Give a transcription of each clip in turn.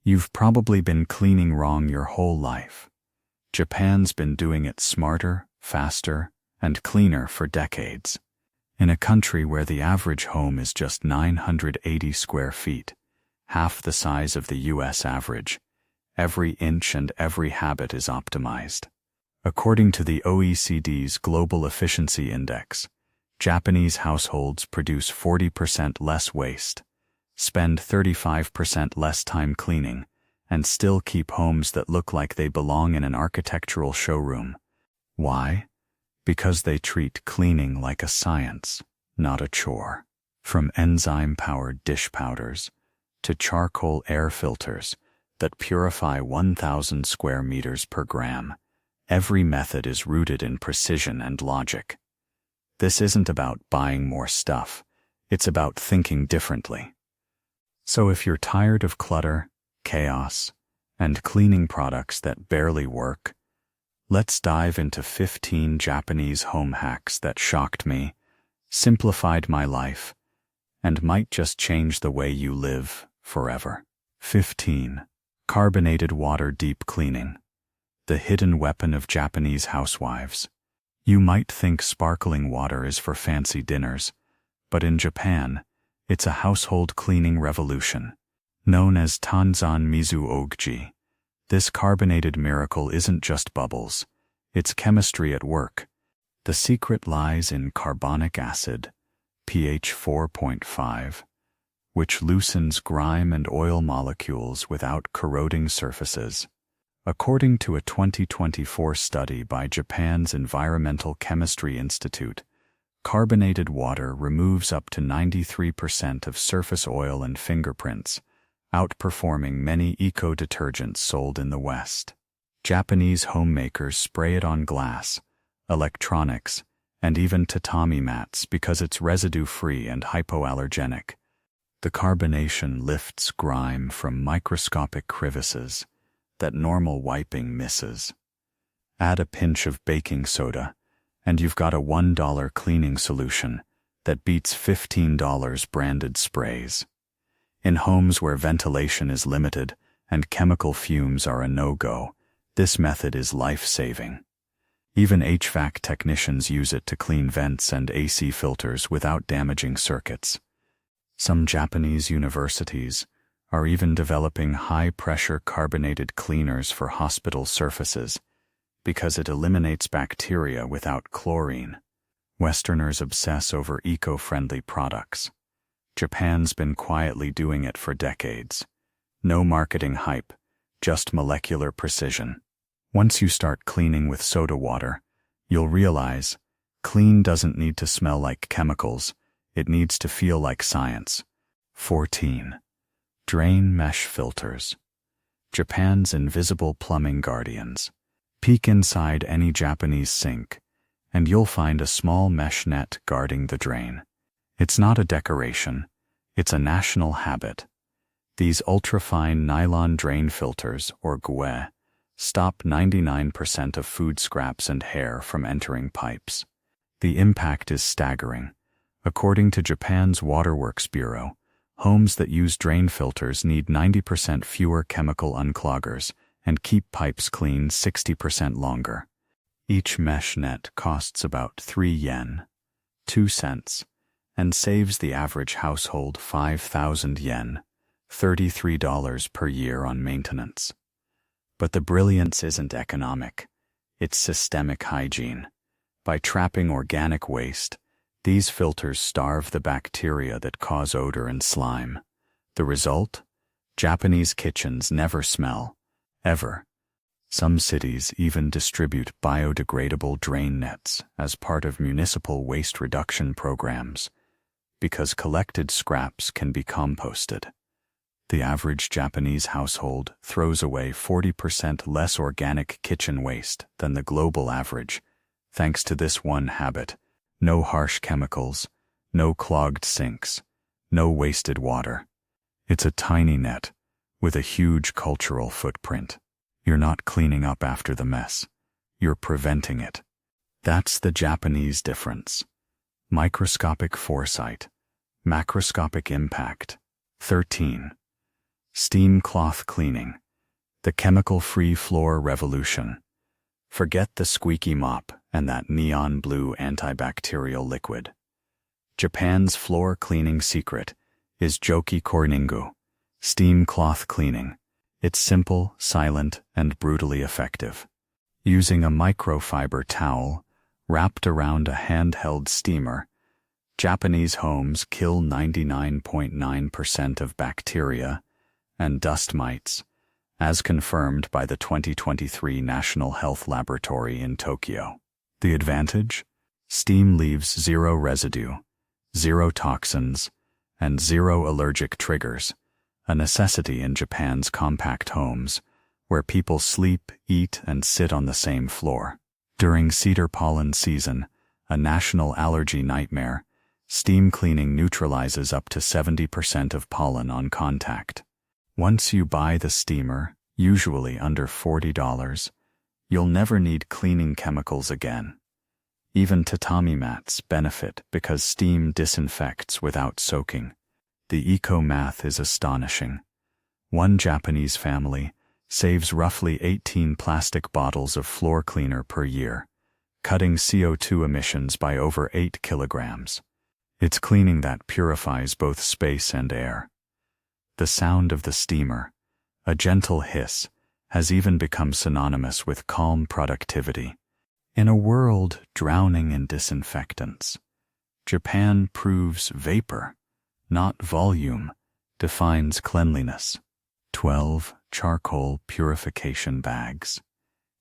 You've probably been cleaning wrong your whole life. Japan's been doing it smarter, faster, and cleaner for decades. In a country where the average home is just 980 square feet, half the size of the US average, every inch and every habit is optimized. According to the OECD's Global Efficiency Index, Japanese households produce 40% less waste, spend 35% less time cleaning, and still keep homes that look like they belong in an architectural showroom. Why? Because they treat cleaning like a science, not a chore. From enzyme-powered dish powders to charcoal air filters that purify 1,000 square meters per gram, every method is rooted in precision and logic. This isn't about buying more stuff, it's about thinking differently. So if you're tired of clutter, chaos, and cleaning products that barely work, let's dive into 15 Japanese home hacks that shocked me, simplified my life, and might just change the way you live forever. 15. Carbonated water deep cleaning. The hidden weapon of Japanese housewives. You might think sparkling water is for fancy dinners, but in Japan, it's a household cleaning revolution. Known as Tanzan Mizu Ogji, this carbonated miracle isn't just bubbles, it's chemistry at work. The secret lies in carbonic acid, pH 4.5, which loosens grime and oil molecules without corroding surfaces. According to a 2024 study by Japan's Environmental Chemistry Institute, carbonated water removes up to 93% of surface oil and fingerprints, outperforming many eco-detergents sold in the West. Japanese homemakers spray it on glass, electronics, and even tatami mats because it's residue-free and hypoallergenic. The carbonation lifts grime from microscopic crevices that normal wiping misses. Add a pinch of baking soda, and you've got a $1 cleaning solution that beats $15 branded sprays. In homes where ventilation is limited and chemical fumes are a no-go, this method is life-saving. Even HVAC technicians use it to clean vents and AC filters without damaging circuits. Some Japanese universities are even developing high-pressure carbonated cleaners for hospital surfaces because it eliminates bacteria without chlorine. Westerners obsess over eco-friendly products. Japan's been quietly doing it for decades. No marketing hype, just molecular precision. Once you start cleaning with soda water, you'll realize clean doesn't need to smell like chemicals, it needs to feel like science. 14. Drain mesh filters. Japan's invisible plumbing guardians. Peek inside any Japanese sink, and you'll find a small mesh net guarding the drain. It's not a decoration, it's a national habit. These ultra-fine nylon drain filters, or gue, stop 99% of food scraps and hair from entering pipes. The impact is staggering. According to Japan's Waterworks Bureau, homes that use drain filters need 90% fewer chemical uncloggers and keep pipes clean 60% longer. Each mesh net costs about 3 yen, 2 cents, and saves the average household 5,000 yen, $33 per year on maintenance. But the brilliance isn't economic, it's systemic hygiene. By trapping organic waste, these filters starve the bacteria that cause odor and slime. The result? Japanese kitchens never smell, ever. Some cities even distribute biodegradable drain nets as part of municipal waste reduction programs, because collected scraps can be composted. The average Japanese household throws away 40% less organic kitchen waste than the global average, thanks to this one habit: no harsh chemicals, no clogged sinks, no wasted water. It's a tiny net with a huge cultural footprint. You're not cleaning up after the mess, you're preventing it. That's the Japanese difference. Microscopic foresight, macroscopic impact. 13. Steam cloth cleaning. The chemical-free floor revolution. Forget the squeaky mop and that neon blue antibacterial liquid. Japan's floor cleaning secret is Joki Korningu, steam cloth cleaning. It's simple, silent, and brutally effective. Using a microfiber towel wrapped around a handheld steamer, Japanese homes kill 99.9% of bacteria and dust mites, as confirmed by the 2023 National Health Laboratory in Tokyo. The advantage? Steam leaves zero residue, zero toxins, and zero allergic triggers, a necessity in Japan's compact homes, where people sleep, eat, and sit on the same floor. During cedar pollen season, a national allergy nightmare, steam cleaning neutralizes up to 70% of pollen on contact. Once you buy the steamer, usually under $40, you'll never need cleaning chemicals again. Even tatami mats benefit because steam disinfects without soaking. The eco-math is astonishing. One Japanese family saves roughly 18 plastic bottles of floor cleaner per year, cutting CO2 emissions by over 8 kilograms. It's cleaning that purifies both space and air. The sound of the steamer, a gentle hiss, has even become synonymous with calm productivity. In a world drowning in disinfectants, Japan proves vapor, not volume, defines cleanliness. 12 charcoal purification bags.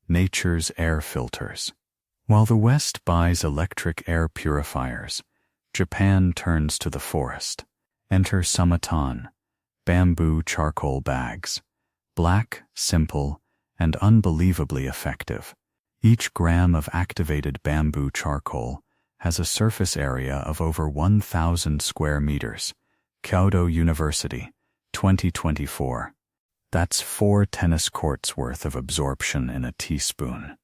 Nature's air filters. While the West buys electric air purifiers, Japan turns to the forest. Enter sumatan, bamboo charcoal bags. Black, simple, and unbelievably effective. Each gram of activated bamboo charcoal has a surface area of over 1,000 square meters. Kyoto University, 2024. That's 4 tennis courts worth of absorption in a teaspoon.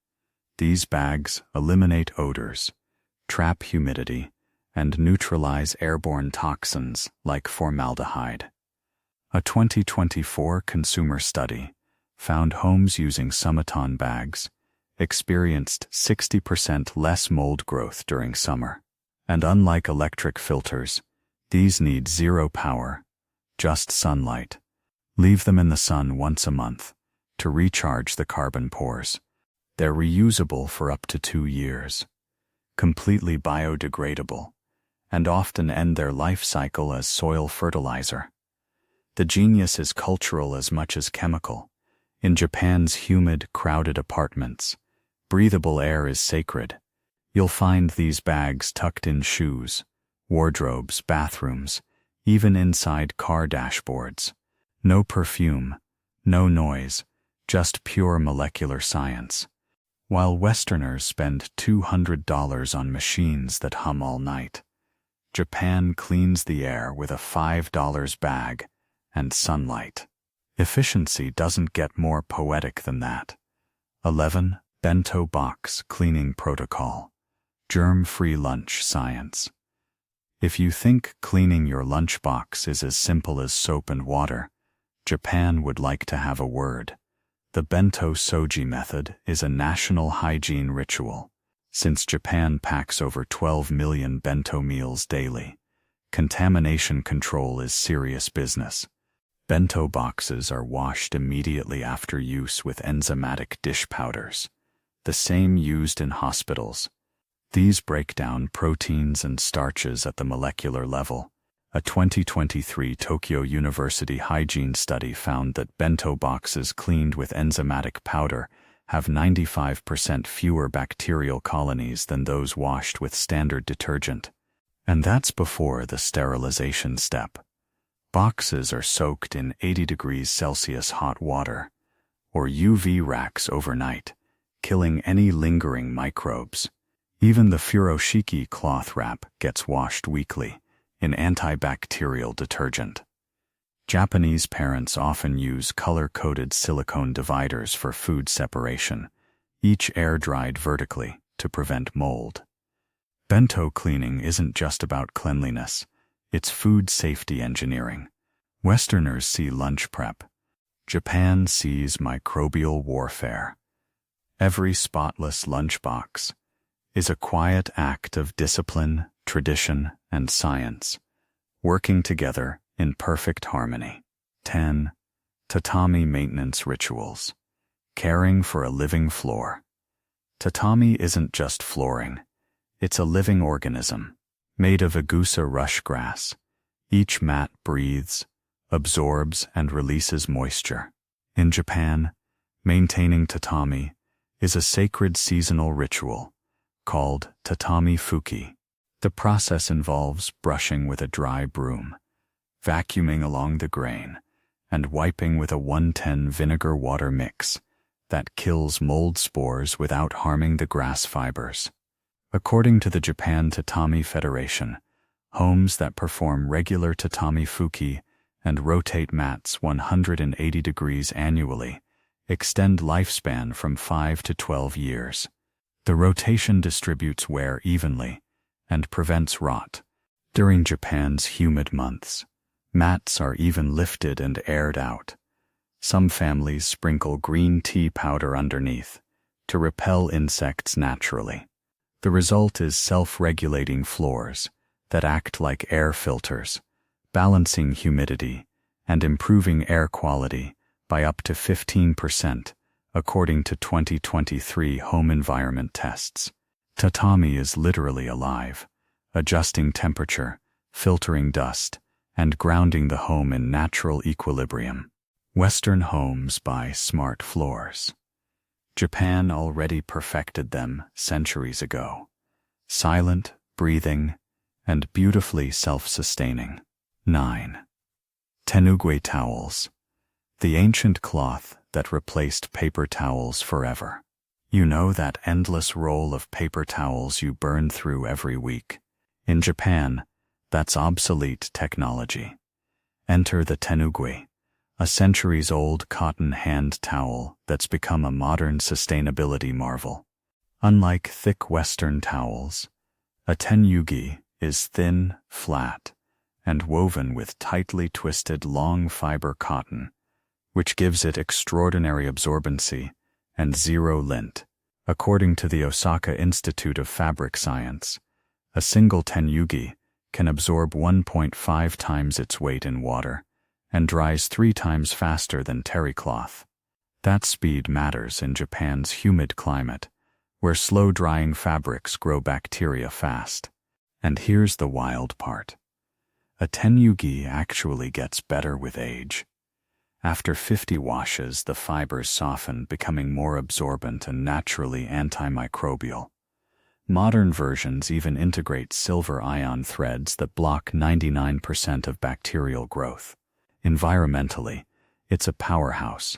These bags eliminate odors, trap humidity, and neutralize airborne toxins like formaldehyde. A 2024 consumer study found homes using sumatan bags experienced 60% less mold growth during summer. And unlike electric filters, these need zero power, just sunlight. Leave them in the sun once a month to recharge the carbon pores. They're reusable for up to 2 years, completely biodegradable, and often end their life cycle as soil fertilizer. The genius is cultural as much as chemical. In Japan's humid, crowded apartments, breathable air is sacred. You'll find these bags tucked in shoes, wardrobes, bathrooms, even inside car dashboards. No perfume, no noise, just pure molecular science. While Westerners spend $200 on machines that hum all night, Japan cleans the air with a $5 bag and sunlight. Efficiency doesn't get more poetic than that. 11. Bento box cleaning protocol. Germ-free lunch science. If you think cleaning your lunchbox is as simple as soap and water, Japan would like to have a word. The Bento Osoji method is a national hygiene ritual. Since Japan packs over 12 million bento meals daily, contamination control is serious business. Bento boxes are washed immediately after use with enzymatic dish powders, the same used in hospitals. These break down proteins and starches at the molecular level. A 2023 Tokyo University hygiene study found that bento boxes cleaned with enzymatic powder have 95% fewer bacterial colonies than those washed with standard detergent. And that's before the sterilization step. Boxes are soaked in 80 degrees Celsius hot water, or UV racks overnight, killing any lingering microbes. Even the furoshiki cloth wrap gets washed weekly in antibacterial detergent. Japanese parents often use color-coded silicone dividers for food separation, each air-dried vertically to prevent mold. Bento cleaning isn't just about cleanliness, it's food safety engineering. Westerners see lunch prep. Japan sees microbial warfare. Every spotless lunchbox is a quiet act of discipline, tradition, and science, working together in perfect harmony. 10. Tatami maintenance rituals. Caring for a living floor. Tatami isn't just flooring. It's a living organism, made of Agusa rush grass. Each mat breathes, absorbs, and releases moisture. In Japan, maintaining tatami is a sacred seasonal ritual called tatami fuki. The process involves brushing with a dry broom, vacuuming along the grain, and wiping with a 110 vinegar-water mix that kills mold spores without harming the grass fibers. According to the Japan Tatami Federation, homes that perform regular tatami fuki and rotate mats 180 degrees annually extend lifespan from 5 to 12 years. The rotation distributes wear evenly and prevents rot. During Japan's humid months, mats are even lifted and aired out. Some families sprinkle green tea powder underneath to repel insects naturally. The result is self-regulating floors that act like air filters, balancing humidity and improving air quality by up to 15%, according to 2023 home environment tests. Tatami is literally alive, adjusting temperature, filtering dust, and grounding the home in natural equilibrium. Western homes buy smart floors. Japan already perfected them centuries ago. Silent, breathing, and beautifully self-sustaining. 9. Tenugui towels. The ancient cloth that replaced paper towels forever. You know that endless roll of paper towels you burn through every week. In Japan, that's obsolete technology. Enter the Tenugui, a centuries-old cotton hand towel that's become a modern sustainability marvel. Unlike thick Western towels, a Tenugui is thin, flat, and woven with tightly twisted long fiber cotton, which gives it extraordinary absorbency and zero lint. According to the Osaka Institute of Fabric Science, a single Tenugui can absorb 1.5 times its weight in water and dries 3 times faster than terry cloth. That speed matters in Japan's humid climate, where slow-drying fabrics grow bacteria fast. And here's the wild part. A Tenugui actually gets better with age. After 50 washes, the fibers soften, becoming more absorbent and naturally antimicrobial. Modern versions even integrate silver ion threads that block 99% of bacterial growth. Environmentally, it's a powerhouse.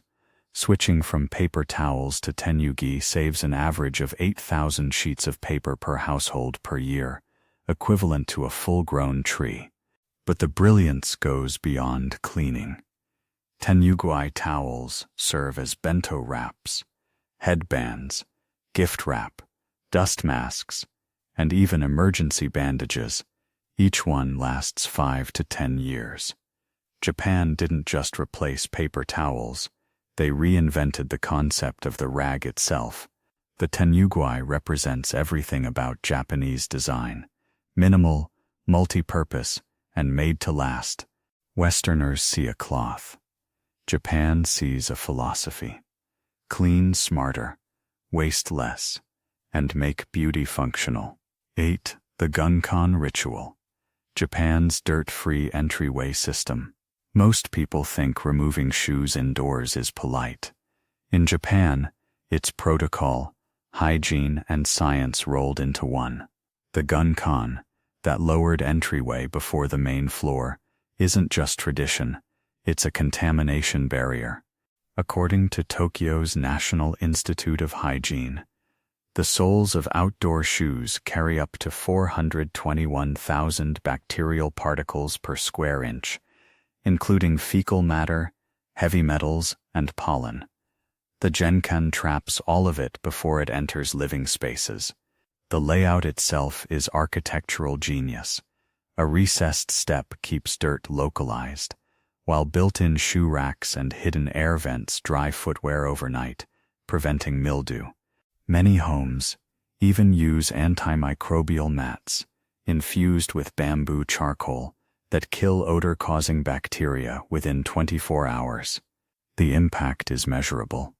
Switching from paper towels to Tenugui saves an average of 8,000 sheets of paper per household per year, equivalent to a full-grown tree. But the brilliance goes beyond cleaning. Tenugui towels serve as bento wraps, headbands, gift wrap, dust masks, and even emergency bandages. Each one lasts 5 to 10 years. Japan didn't just replace paper towels, they reinvented the concept of the rag itself. The Tenugui represents everything about Japanese design: minimal, multi-purpose, and made to last. Westerners see a cloth. Japan sees a philosophy. Clean smarter, waste less, and make beauty functional. 8. The Genkan ritual. Japan's dirt-free entryway system. Most people think removing shoes indoors is polite. In Japan, it's protocol, hygiene, and science rolled into one. The Genkan, that lowered entryway before the main floor, isn't just tradition, it's a contamination barrier. According to Tokyo's National Institute of Hygiene, the soles of outdoor shoes carry up to 421,000 bacterial particles per square inch, including fecal matter, heavy metals, and pollen. The Genkan traps all of it before it enters living spaces. The layout itself is architectural genius. A recessed step keeps dirt localized, while built-in shoe racks and hidden air vents dry footwear overnight, preventing mildew. Many homes even use antimicrobial mats, infused with bamboo charcoal, that kill odor-causing bacteria within 24 hours. The impact is measurable.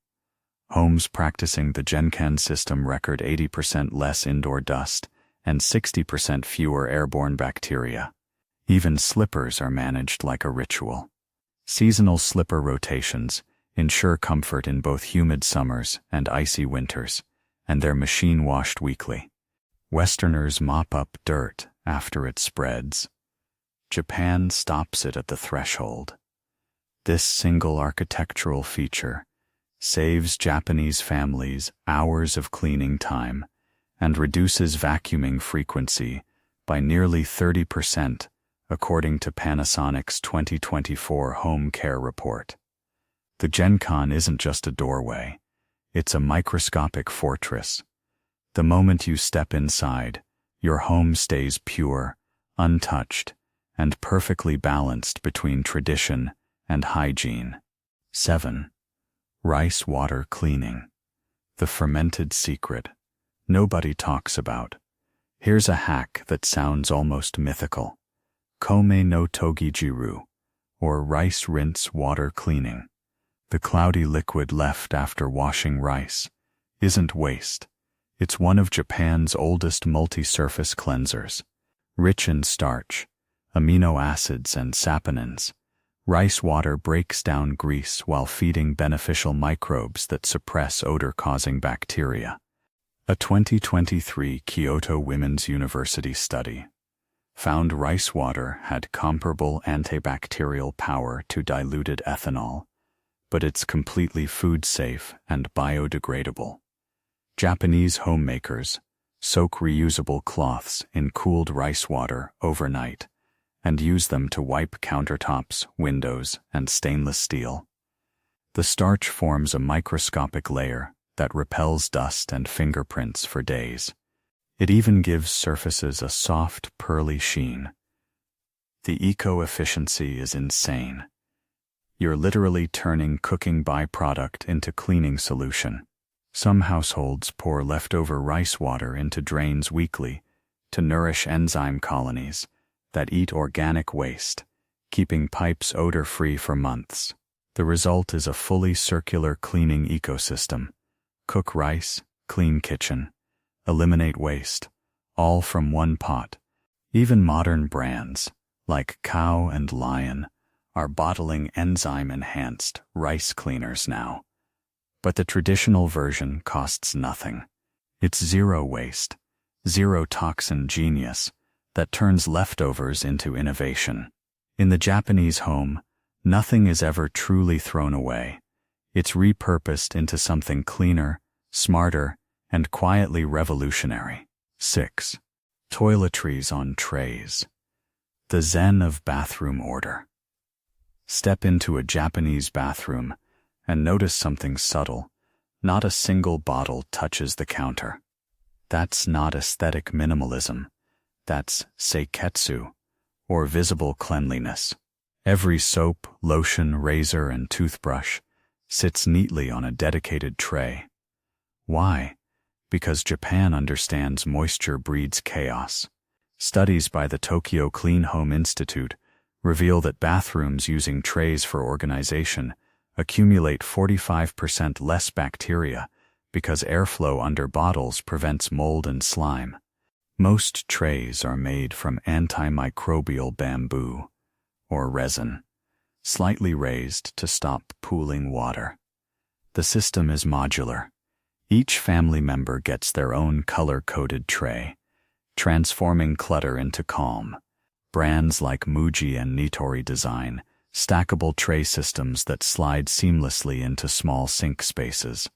Homes practicing the Genkan system record 80% less indoor dust and 60% fewer airborne bacteria. Even slippers are managed like a ritual. Seasonal slipper rotations ensure comfort in both humid summers and icy winters, and they're machine-washed weekly. Westerners mop up dirt after it spreads. Japan stops it at the threshold. This single architectural feature saves Japanese families hours of cleaning time and reduces vacuuming frequency by nearly 30%, according to Panasonic's 2024 home care report. The Genkan isn't just a doorway, it's a microscopic fortress. The moment you step inside, your home stays pure, untouched, and perfectly balanced between tradition and hygiene. 7. Rice water cleaning. The fermented secret nobody talks about. Here's a hack that sounds almost mythical. Kome no togijiru, or rice rinse water cleaning. The cloudy liquid left after washing rice isn't waste. It's one of Japan's oldest multi-surface cleansers. Rich in starch, amino acids, and saponins, rice water breaks down grease while feeding beneficial microbes that suppress odor-causing bacteria. A 2023 Kyoto Women's University study found rice water had comparable antibacterial power to diluted ethanol, but it's completely food-safe and biodegradable. Japanese homemakers soak reusable cloths in cooled rice water overnight and use them to wipe countertops, windows, and stainless steel. The starch forms a microscopic layer that repels dust and fingerprints for days. It even gives surfaces a soft, pearly sheen. The eco-efficiency is insane. You're literally turning cooking byproduct into cleaning solution. Some households pour leftover rice water into drains weekly to nourish enzyme colonies that eat organic waste, keeping pipes odor-free for months. The result is a fully circular cleaning ecosystem. Cook rice, clean kitchen, eliminate waste, all from one pot. Even modern brands, like Cow and Lion, are bottling enzyme-enhanced rice cleaners now. But the traditional version costs nothing. It's zero waste, zero toxin genius that turns leftovers into innovation. In the Japanese home, nothing is ever truly thrown away. It's repurposed into something cleaner, smarter, and quietly revolutionary. 6. Toiletries on trays. The zen of bathroom order. Step into a Japanese bathroom and notice something subtle. Not a single bottle touches the counter. That's not aesthetic minimalism. That's seiketsu, or visible cleanliness. Every soap, lotion, razor, and toothbrush sits neatly on a dedicated tray. Why? Because Japan understands moisture breeds chaos. Studies by the Tokyo Clean Home Institute reveal that bathrooms using trays for organization accumulate 45% less bacteria because airflow under bottles prevents mold and slime. Most trays are made from antimicrobial bamboo, or resin, slightly raised to stop pooling water. The system is modular. Each family member gets their own color-coded tray, transforming clutter into calm. Brands like Muji and Nitori design stackable tray systems that slide seamlessly into small sink spaces.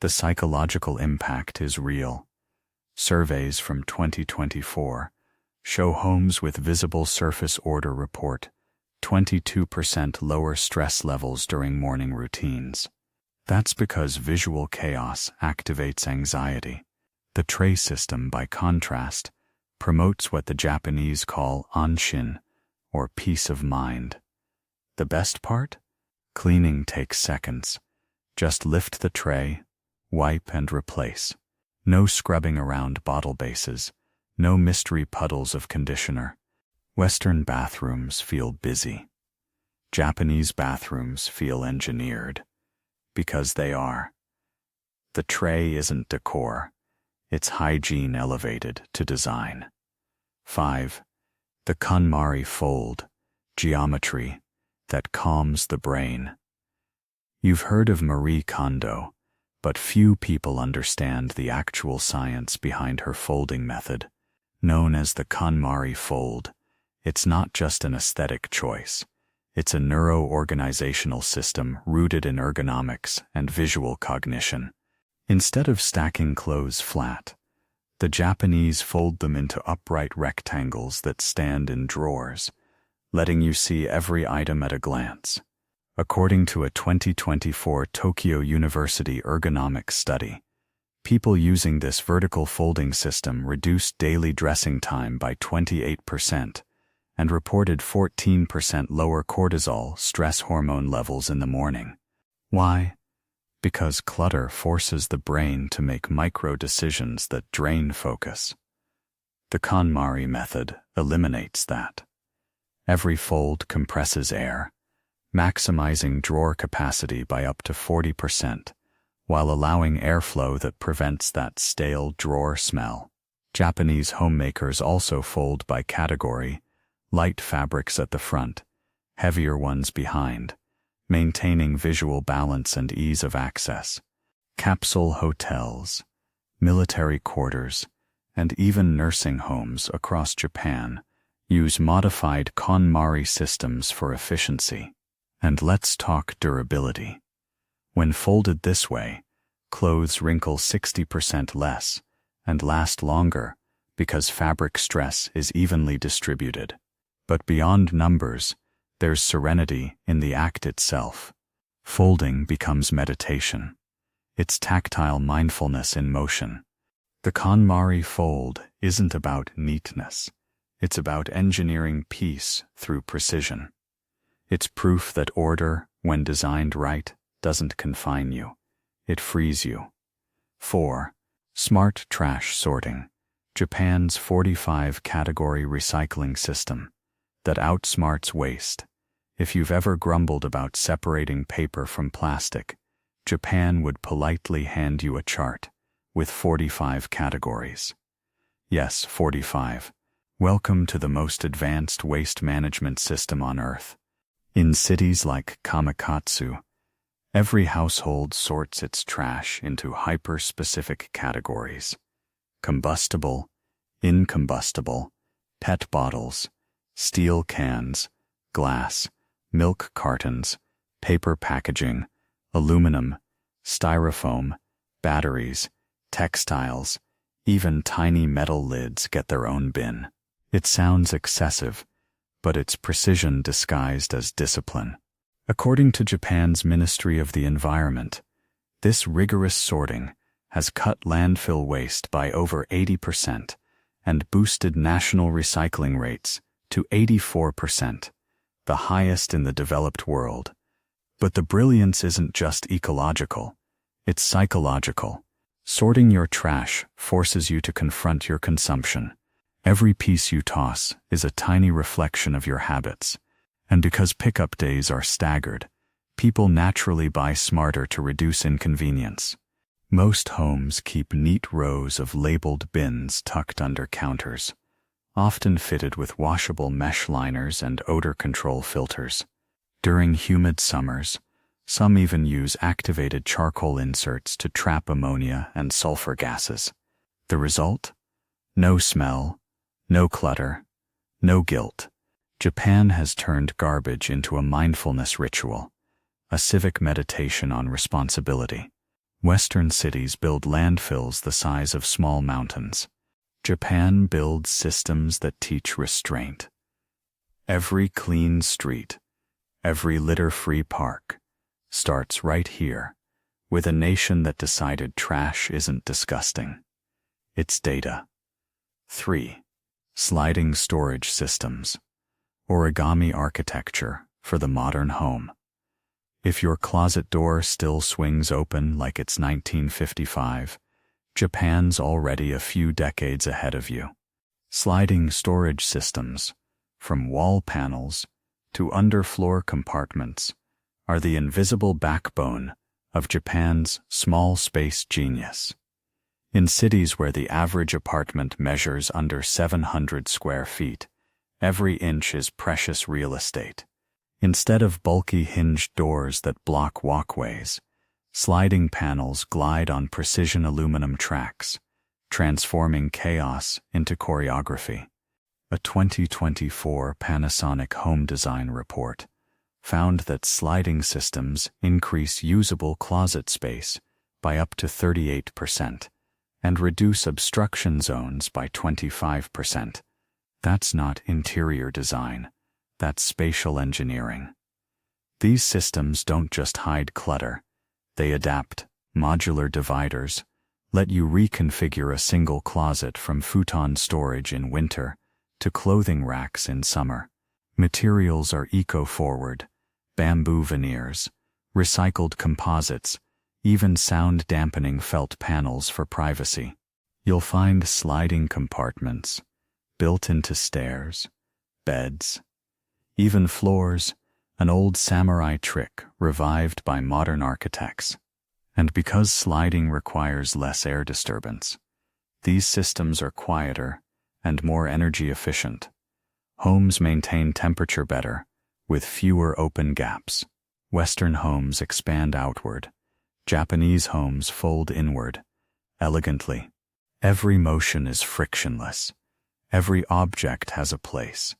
The psychological impact is real. Surveys from 2024 show homes with visible surface order report 22% lower stress levels during morning routines. That's because visual chaos activates anxiety. The tray system, by contrast, promotes what the Japanese call anshin, or peace of mind. The best part? Cleaning takes seconds. Just lift the tray, wipe and replace. No scrubbing around bottle bases, no mystery puddles of conditioner. Western bathrooms feel busy. Japanese bathrooms feel engineered. Because they are. The tray isn't decor. It's hygiene elevated to design. 5. The Konmari fold, geometry that calms the brain. You've heard of Marie Kondo, but few people understand the actual science behind her folding method. Known as the Konmari fold, it's not just an aesthetic choice. It's a neuro-organizational system rooted in ergonomics and visual cognition. Instead of stacking clothes flat, the Japanese fold them into upright rectangles that stand in drawers, letting you see every item at a glance. According to a 2024 Tokyo University ergonomics study, people using this vertical folding system reduced daily dressing time by 28% and reported 14% lower cortisol stress hormone levels in the morning. Why? Because clutter forces the brain to make micro-decisions that drain focus. The Konmari method eliminates that. Every fold compresses air, maximizing drawer capacity by up to 40%, while allowing airflow that prevents that stale drawer smell. Japanese homemakers also fold by category, light fabrics at the front, heavier ones behind, maintaining visual balance and ease of access. Capsule hotels, military quarters, and even nursing homes across Japan use modified Konmari systems for efficiency. And let's talk durability. When folded this way, clothes wrinkle 60% less and last longer because fabric stress is evenly distributed. But beyond numbers, there's serenity in the act itself. Folding becomes meditation. It's tactile mindfulness in motion. The Konmari fold isn't about neatness. It's about engineering peace through precision. It's proof that order, when designed right, doesn't confine you. It frees you. 4. Smart trash sorting. Japan's 45-category recycling system that outsmarts waste. If you've ever grumbled about separating paper from plastic, Japan would politely hand you a chart with 45 categories. Yes, 45. Welcome to the most advanced waste management system on Earth. In cities like Kamakatsu, every household sorts its trash into hyper-specific categories: combustible, incombustible, PET bottles, steel cans, glass, milk cartons, paper packaging, aluminum, styrofoam, batteries, textiles, even tiny metal lids get their own bin. It sounds excessive, but it's precision disguised as discipline. According to Japan's Ministry of the Environment, this rigorous sorting has cut landfill waste by over 80% and boosted national recycling rates to 84%, the highest in the developed world. But the brilliance isn't just ecological, it's psychological. Sorting your trash forces you to confront your consumption. Every piece you toss is a tiny reflection of your habits. And because pickup days are staggered, people naturally buy smarter to reduce inconvenience. Most homes keep neat rows of labeled bins tucked under counters, often fitted with washable mesh liners and odor control filters. During humid summers, some even use activated charcoal inserts to trap ammonia and sulfur gases. The result? No smell, no clutter, no guilt. Japan has turned garbage into a mindfulness ritual, a civic meditation on responsibility. Western cities build landfills the size of small mountains. Japan builds systems that teach restraint. Every clean street, every litter-free park, starts right here, with a nation that decided trash isn't disgusting. It's data. 3. Sliding storage systems. Origami architecture for the modern home. If your closet door still swings open like it's 1955, Japan's already a few decades ahead of you. Sliding storage systems, from wall panels to underfloor compartments, are the invisible backbone of Japan's small space genius. In cities where the average apartment measures under 700 square feet, every inch is precious real estate. Instead of bulky hinged doors that block walkways, sliding panels glide on precision aluminum tracks, transforming chaos into choreography. A 2024 Panasonic home design report found that sliding systems increase usable closet space by up to 38% and reduce obstruction zones by 25%. That's not interior design. That's spatial engineering. These systems don't just hide clutter. They adapt. Modular dividers let you reconfigure a single closet from futon storage in winter to clothing racks in summer. Materials are eco-forward. Bamboo veneers, recycled composites, even sound-dampening felt panels for privacy. You'll find sliding compartments built into stairs, beds, even floors, an old samurai trick revived by modern architects. And because sliding requires less air disturbance, these systems are quieter and more energy efficient. Homes maintain temperature better, with fewer open gaps. Western homes expand outward. Japanese homes fold inward, elegantly. Every motion is frictionless. Every object has a place,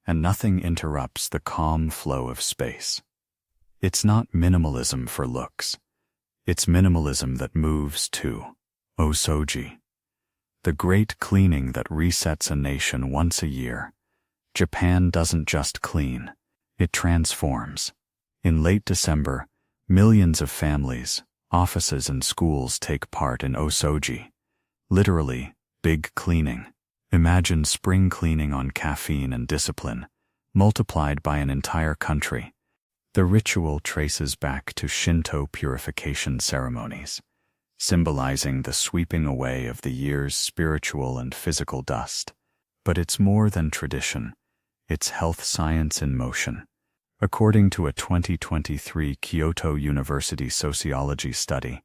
and nothing interrupts the calm flow of space. It's not minimalism for looks. It's minimalism that moves too. Osoji. The great cleaning that resets a nation once a year. Japan doesn't just clean, it transforms. In late December, millions of families, offices and schools take part in Osoji. Literally, big cleaning. Imagine spring cleaning on caffeine and discipline, multiplied by an entire country. The ritual traces back to Shinto purification ceremonies, symbolizing the sweeping away of the year's spiritual and physical dust. But it's more than tradition. It's health science in motion. According to a 2023 Kyoto University sociology study,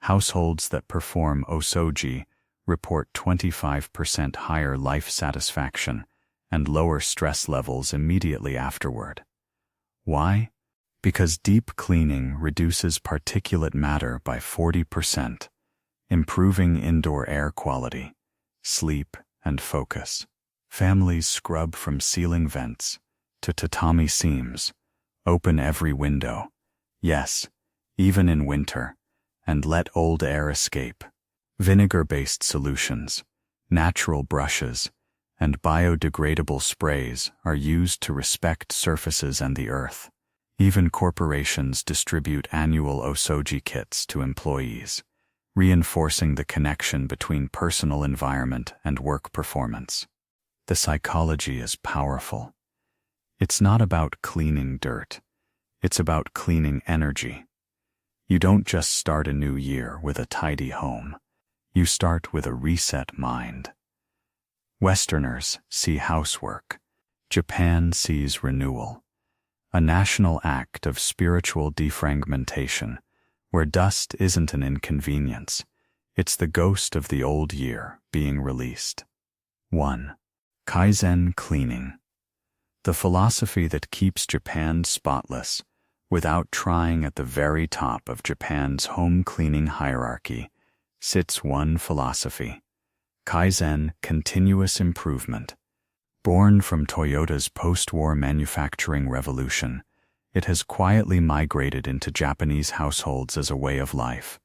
households that perform Osoji report 25% higher life satisfaction and lower stress levels immediately afterward. Why? Because deep cleaning reduces particulate matter by 40%, improving indoor air quality, sleep, and focus. Families scrub from ceiling vents to tatami seams, open every window, yes, even in winter, and let old air escape. Vinegar-based solutions, natural brushes, and biodegradable sprays are used to respect surfaces and the earth. Even corporations distribute annual Osoji kits to employees, reinforcing the connection between personal environment and work performance. The psychology is powerful. It's not about cleaning dirt. It's about cleaning energy. You don't just start a new year with a tidy home. You start with a reset mind. Westerners see housework. Japan sees renewal. A national act of spiritual defragmentation, where dust isn't an inconvenience. It's the ghost of the old year being released. 1. Kaizen cleaning. The philosophy that keeps Japan spotless without trying at the very top of Japan's home cleaning hierarchy sits one philosophy: Kaizen, continuous improvement. Born from Toyota's post-war manufacturing revolution, it has quietly migrated into Japanese households as a way of life.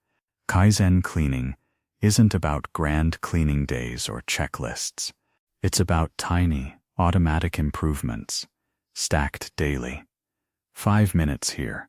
Kaizen cleaning isn't about grand cleaning days or checklists. It's about tiny, automatic improvements, stacked daily. 5 minutes here,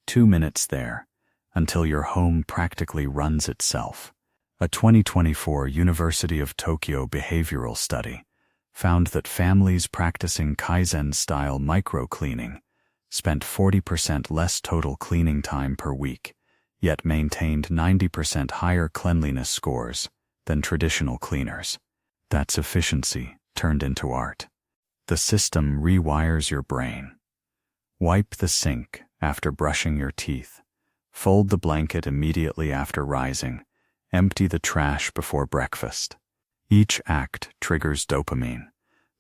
2 minutes there, until your home practically runs itself. A 2024 University of Tokyo behavioral study found that families practicing Kaizen-style micro-cleaning spent 40% less total cleaning time per week, yet maintained 90% higher cleanliness scores than traditional cleaners. That's efficiency turned into art. The system rewires your brain. Wipe the sink after brushing your teeth. Fold the blanket immediately after rising. Empty the trash before breakfast. Each act triggers dopamine,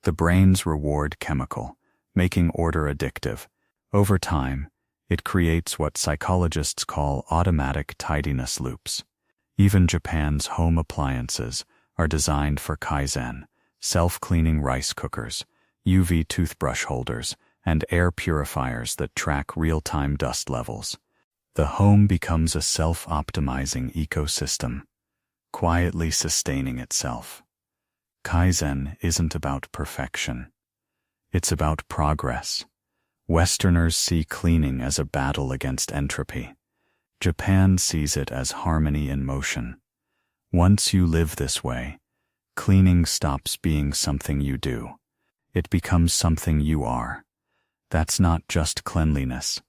the brain's reward chemical, making order addictive. Over time, it creates what psychologists call automatic tidiness loops. Even Japan's home appliances are designed for Kaizen: self-cleaning rice cookers, UV toothbrush holders, and air purifiers that track real-time dust levels. The home becomes a self-optimizing ecosystem, quietly sustaining itself. Kaizen isn't about perfection. It's about progress. Westerners see cleaning as a battle against entropy. Japan sees it as harmony in motion. Once you live this way, cleaning stops being something you do. It becomes something you are. That's not just cleanliness.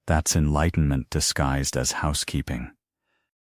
That's enlightenment disguised as housekeeping.